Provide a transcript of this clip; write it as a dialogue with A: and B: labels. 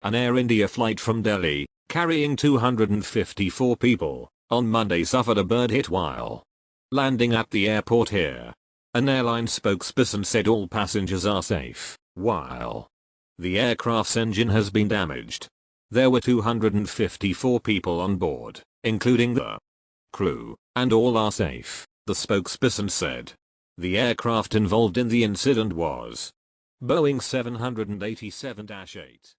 A: An Air India flight from Delhi, carrying 254 people, on Monday suffered a bird hit while landing at the airport here. An airline spokesperson said all passengers are safe, while the aircraft's engine has been damaged. There were 254 people on board, including the crew, and all are safe, the spokesperson said. The aircraft involved in the incident was Boeing 787-8.